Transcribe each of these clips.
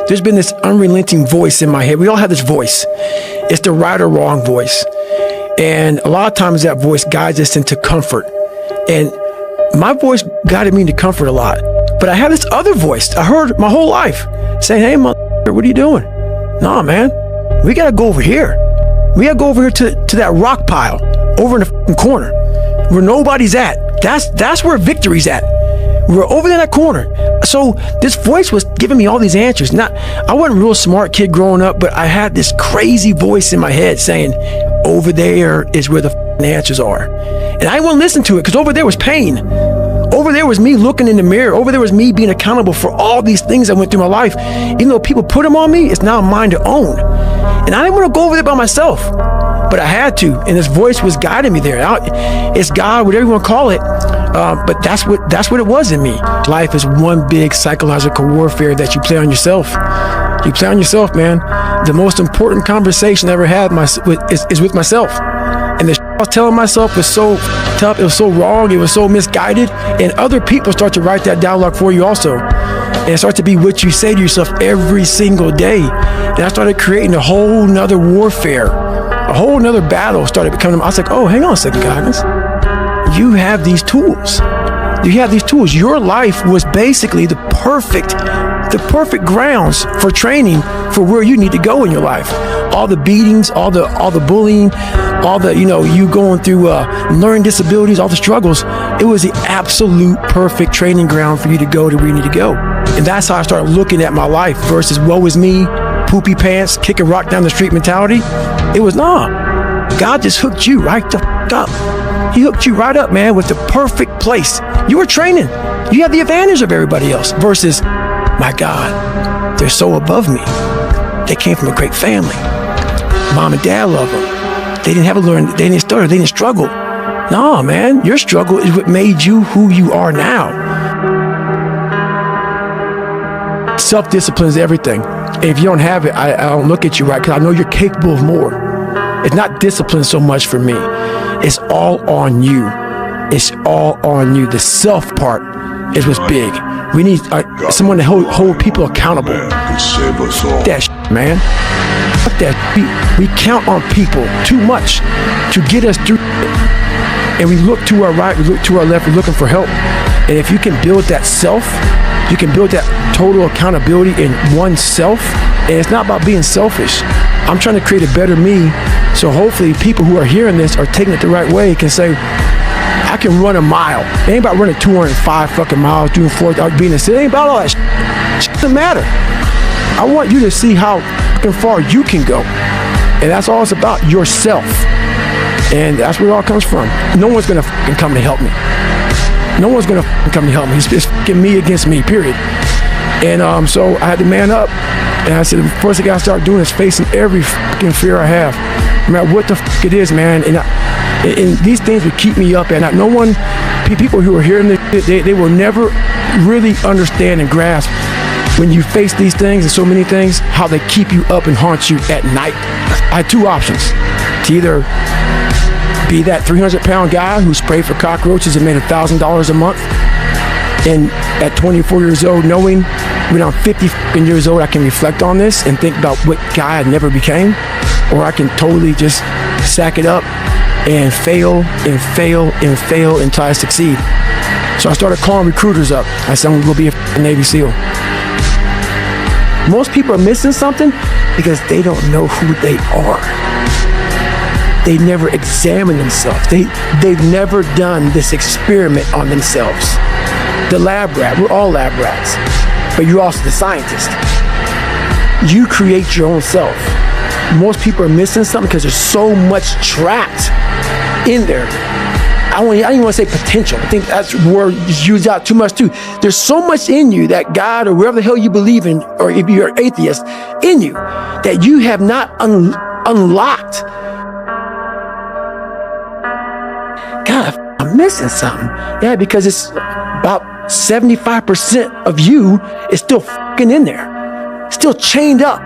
there's been this unrelenting voice in my head. We all have this voice. It's the right or wrong voice. And a lot of times that voice guides us into comfort. And my voice guided me into comfort a lot. But I have this other voice I heard my whole life saying, hey, motherfucker, what are you doing? Nah, man, we got to go over here. We got to go over here to that rock pile over in the fucking corner where nobody's at. That's where victory's at. We're over in that corner. So this voice was giving me all these answers. I wasn't a real smart kid growing up, but I had this crazy voice in my head saying, over there is where the answers are. And I didn't want to listen to it because over there was pain. Over there was me looking in the mirror. Over there was me being accountable for all these things I went through my life. Even though people put them on me, it's now mine to own. And I didn't want to go over there by myself, but I had to. And this voice was guiding me there. It's God, whatever you want to call it. But that's what it was in me. Life is one big psychological warfare that you play on yourself. You play on yourself, man. The most important conversation I ever had is with myself. And the shit I was telling myself was so tough, it was so wrong, it was so misguided. And other people start to write that dialogue for you also. And it starts to be what you say to yourself every single day. And I started creating a whole nother warfare. A whole nother battle started becoming. I was like, oh, hang on a second, Goggins. You have these tools. You have these tools. Your life was basically the perfect grounds for training for where you need to go in your life. All the beatings, all the bullying, all the, you going through learning disabilities, all the struggles. It was the absolute perfect training ground for you to go to where you need to go. And that's how I started looking at my life versus woe is me, poopy pants, kick a rock down the street mentality. It was, God just hooked you right the f*** up. He hooked you right up, man, with the perfect place. You were training. You had the advantage of everybody else versus, my God, they're so above me. They came from a great family. Mom and dad love them. They didn't have to learn. They didn't stutter. They didn't struggle. No, man, your struggle is what made you who you are now. Self-discipline is everything. And if you don't have it, I don't look at you right because I know you're capable of more. It's not discipline so much for me. It's all on you. It's all on you. The self part is what's big. We need someone to hold people accountable. That shit, man. Fuck that shit. We count on people too much to get us through it. And we look to our right, we look to our left, we're looking for help. And if you can build that self, you can build that total accountability in oneself. And it's not about being selfish. I'm trying to create a better me. So hopefully people who are hearing this are taking it the right way can say, I can run a mile. It ain't about running 205 fucking miles, doing 4,000, being a city. It ain't about all that shit. It doesn't matter. I want you to see how fucking far you can go. And that's all it's about, yourself. And that's where it all comes from. No one's gonna fucking come to help me. No one's gonna fucking come to help me. It's fucking me against me, period. And so I had to man up. And I said, the first thing I gotta start doing is facing every fucking fear I have. No matter what the fuck it is, man. And these things would keep me up at night. No one, people who are hearing this, they will never really understand and grasp when you face these things and so many things, how they keep you up and haunt you at night. I had two options. To either be that 300-pound guy who sprayed for cockroaches and made $1,000 a month, and at 24 years old, knowing when I'm 50 years old, I can reflect on this and think about what guy I never became, or I can totally just sack it up and fail and fail and fail until I succeed. So I started calling recruiters up. I said, I'm going to be a Navy SEAL. Most people are missing something because they don't know who they are. They never examine themselves. They've never done this experiment on themselves. The lab rat, we're all lab rats, but you're also the scientist. You create your own self. Most people are missing something because there's so much trapped in there. I don't even want to say potential. I think that's a word used out too much too. There's so much in you that God or wherever the hell you believe in, or if you're an atheist, in you that you have not unlocked. God, I'm missing something. Yeah, because it's about 75% of you is still fucking in there, still chained up,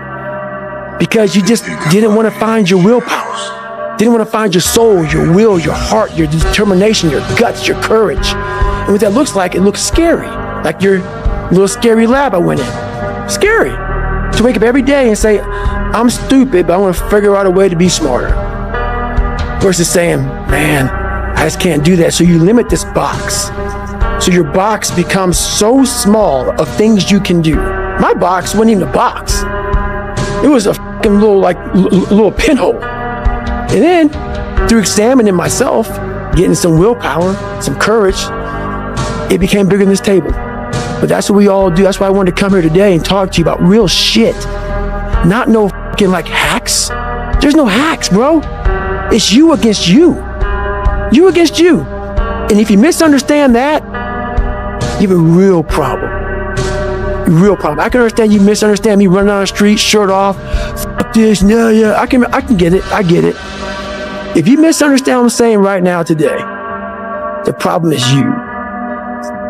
because you just didn't want to find your willpower, didn't want to find your soul, your will, your heart, your determination, your guts, your courage. And what that looks like, it looks scary, like your little scary lab I went in. Scary. To wake up every day and say, I'm stupid, but I want to figure out a way to be smarter. Versus saying, man, I just can't do that. So you limit this box. So your box becomes so small of things you can do. My box wasn't even a box. It was a fucking little pinhole. And then through examining myself, getting some willpower, some courage, it became bigger than this table. But that's what we all do. That's why I wanted to come here today and talk to you about real shit. Not no fucking like hacks. There's no hacks, bro. It's you against you. You against you. And if you misunderstand that, you have a real problem. A real problem. I can understand you misunderstand me running down the street, shirt off, fuck this, yeah. I can get it. I get it. If you misunderstand what I'm saying right now today, the problem is you.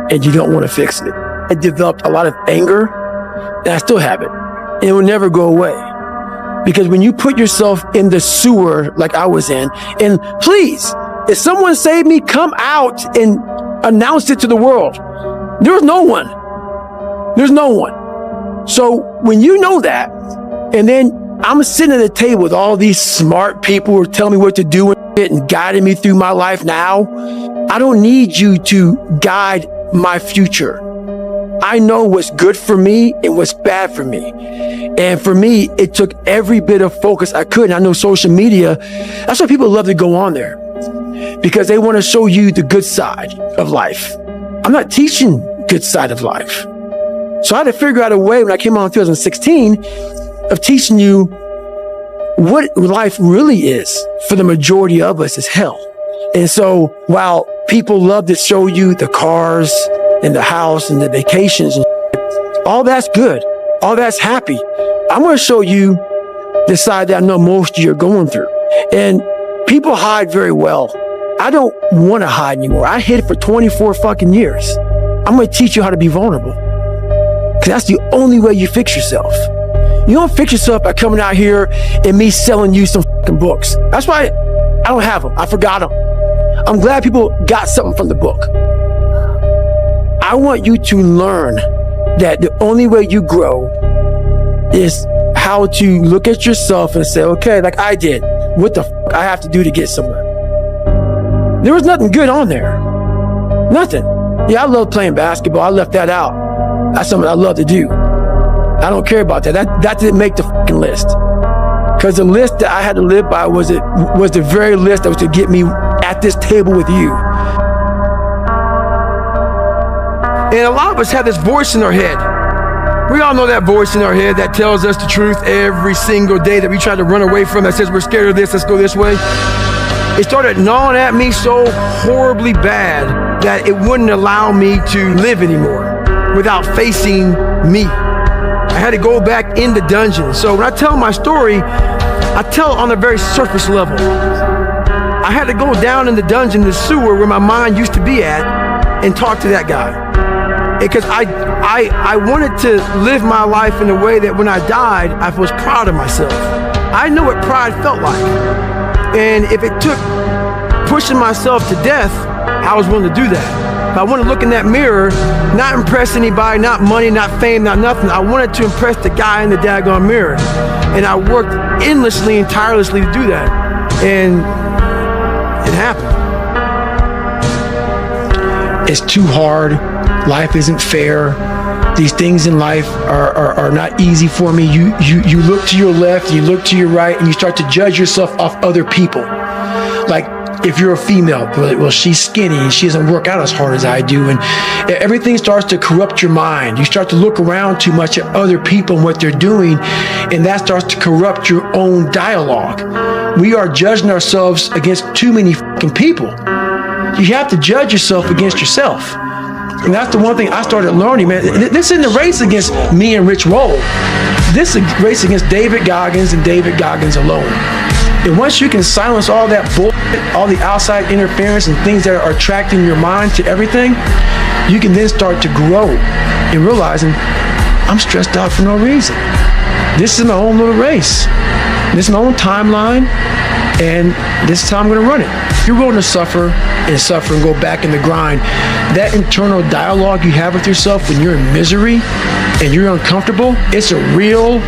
And you don't want to fix it. I developed a lot of anger, and I still have it. And it will never go away. Because when you put yourself in the sewer like I was in, and please, if someone saved me, come out and announce it to the world. There was no one. There's no one. So when you know that, and then I'm sitting at a table with all these smart people who are telling me what to do and guiding me through my life now, I don't need you to guide my future. I know what's good for me and what's bad for me. And for me, it took every bit of focus I could. And I know social media, that's why people love to go on there, because they want to show you the good side of life. I'm not teaching good side of life. So I had to figure out a way when I came on in 2016 of teaching you what life really is for the majority of us is hell. And so while people love to show you the cars and the house and the vacations, and all that's good. All that's happy. I'm going to show you the side that I know most of you are going through. And people hide very well. I don't want to hide anymore. I hid it for 24 fucking years. I'm going to teach you how to be vulnerable. Because that's the only way you fix yourself. You don't fix yourself by coming out here and me selling you some fucking books. That's why I don't have them. I forgot them. I'm glad people got something from the book. I want you to learn that the only way you grow is how to look at yourself and say, okay, like I did, what the fuck I have to do to get somewhere? There was nothing good on there. Nothing. Yeah, I love playing basketball. I left that out. That's something I love to do. I don't care about that. That didn't make the fucking list. Because the list that I had to live by was the very list that was to get me at this table with you. And a lot of us have this voice in our head. We all know that voice in our head that tells us the truth every single day that we try to run away from, that says we're scared of this, let's go this way. It started gnawing at me so horribly bad that it wouldn't allow me to live anymore without facing me. I had to go back in the dungeon. So when I tell my story, I tell it on a very surface level. I had to go down in the dungeon, the sewer where my mind used to be at, and talk to that guy. Because I wanted to live my life in a way that when I died, I was proud of myself. I know what pride felt like. And if it took pushing myself to death, I was willing to do that. If I wanted to look in that mirror, not impress anybody, not money, not fame, not nothing. I wanted to impress the guy in the daggone mirror. And I worked endlessly and tirelessly to do that. And it happened. It's too hard. Life isn't fair. These things in life are not easy for me. You look to your left, you look to your right, and you start to judge yourself off other people. Like, if you're a female, well, she's skinny and she doesn't work out as hard as I do. And everything starts to corrupt your mind. You start to look around too much at other people and what they're doing, and that starts to corrupt your own dialogue. We are judging ourselves against too many fucking people. You have to judge yourself against yourself. And that's the one thing I started learning, man. This isn't a race against me and Rich Roll. This is a race against David Goggins and David Goggins alone. And once you can silence all that bullshit, all the outside interference and things that are attracting your mind to everything, you can then start to grow and realizing, I'm stressed out for no reason. This is my own little race. This is my own timeline, and this is how I'm going to run it. If you're willing to suffer and go back in the grind, that internal dialogue you have with yourself when you're in misery, and you're uncomfortable, it's a real,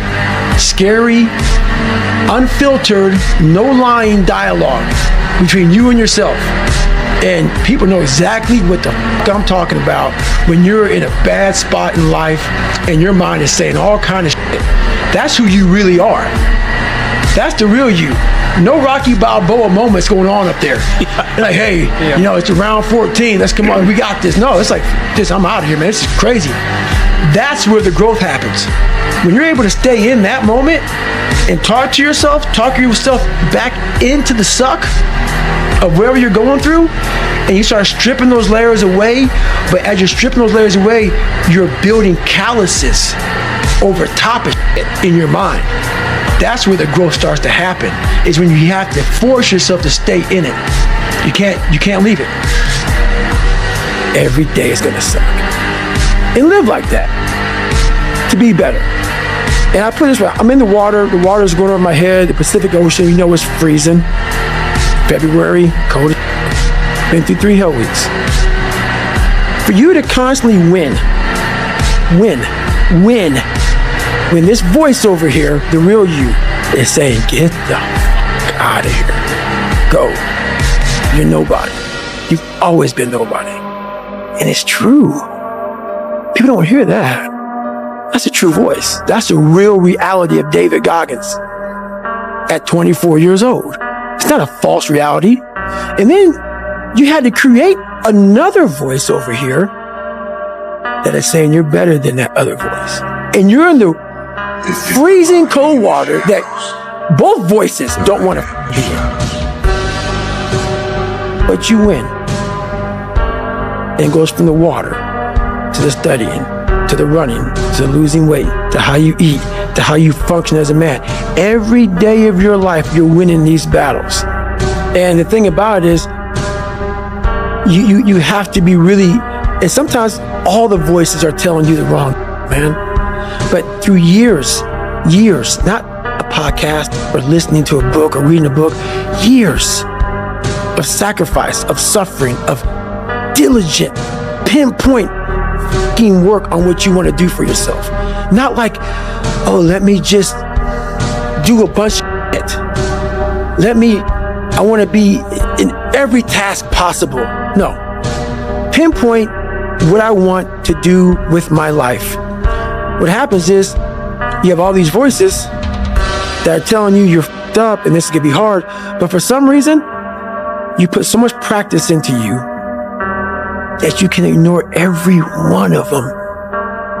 scary, unfiltered, no lying dialogue between you and yourself. And people know exactly what the fuck I'm talking about when you're in a bad spot in life and your mind is saying all kind of shit. That's who you really are. That's the real you. No Rocky Balboa moments going on up there. Yeah. Like, hey, you know, it's around 14. Let's come on. We got this. No, it's like this. I'm out of here, man. This is crazy. That's where the growth happens. When you're able to stay in that moment and talk yourself back into the suck of wherever you're going through, and you start stripping those layers away. But as you're stripping those layers away, you're building calluses over top of it in your mind. That's where the growth starts to happen, is when you have to force yourself to stay in it. You can't leave it. Every day is gonna suck. And live like that to be better. And I put it this way, I'm in the water's going over my head, the Pacific Ocean, you know it's freezing. February, cold. Been through 3 hell weeks. For you to constantly win, when this voice over here, the real you, is saying, get the fuck out of here. Go. You're nobody. You've always been nobody. And it's true. People don't hear that. That's a true voice. That's the real reality of David Goggins at 24 years old. It's not a false reality. And then you had to create another voice over here that is saying you're better than that other voice. And you're in the freezing cold water that both voices don't want to be in. But you win. And it goes from the water to the studying, to the running, to the losing weight, to how you eat, to how you function as a man. Every day of your life, you're winning these battles. And the thing about it is, you have to be really, and sometimes all the voices are telling you the wrong, man. But through years, not a podcast or listening to a book or reading a book, years of sacrifice, of suffering, of diligent, pinpoint fucking work on what you want to do for yourself. Not like, oh, let me just do a bunch of shit. I want to be in every task possible. No. Pinpoint what I want to do with my life. What happens is you have all these voices that are telling you you're fucked up and this is going to be hard. But for some reason, you put so much practice into you that you can ignore every one of them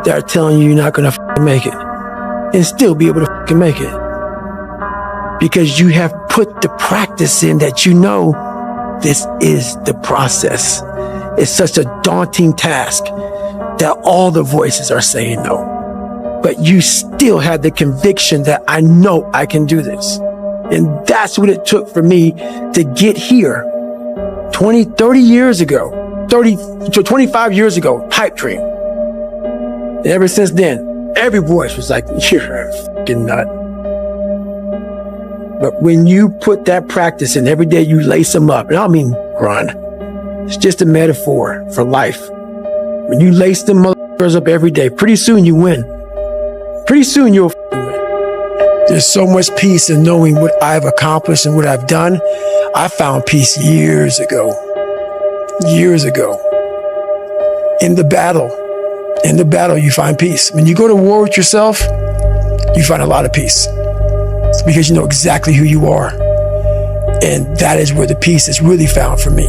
that are telling you you're not going to make it and still be able to make it. Because you have put the practice in that you know this is the process. It's such a daunting task that all the voices are saying no. But you still have the conviction that I know I can do this. And that's what it took for me to get here 30 years ago, 25 years ago, pipe dream. And ever since then, every voice was like, you're a fucking nut. But when you put that practice in, every day you lace them up, and I don't mean run. It's just a metaphor for life. When you lace them motherfuckers up every day, pretty soon you win. Pretty soon you'll win. There's so much peace in knowing what I've accomplished and what I've done. I found peace years ago. In the battle, you find peace. When you go to war with yourself, you find a lot of peace. It's because you know exactly who you are. And that is where the peace is really found for me.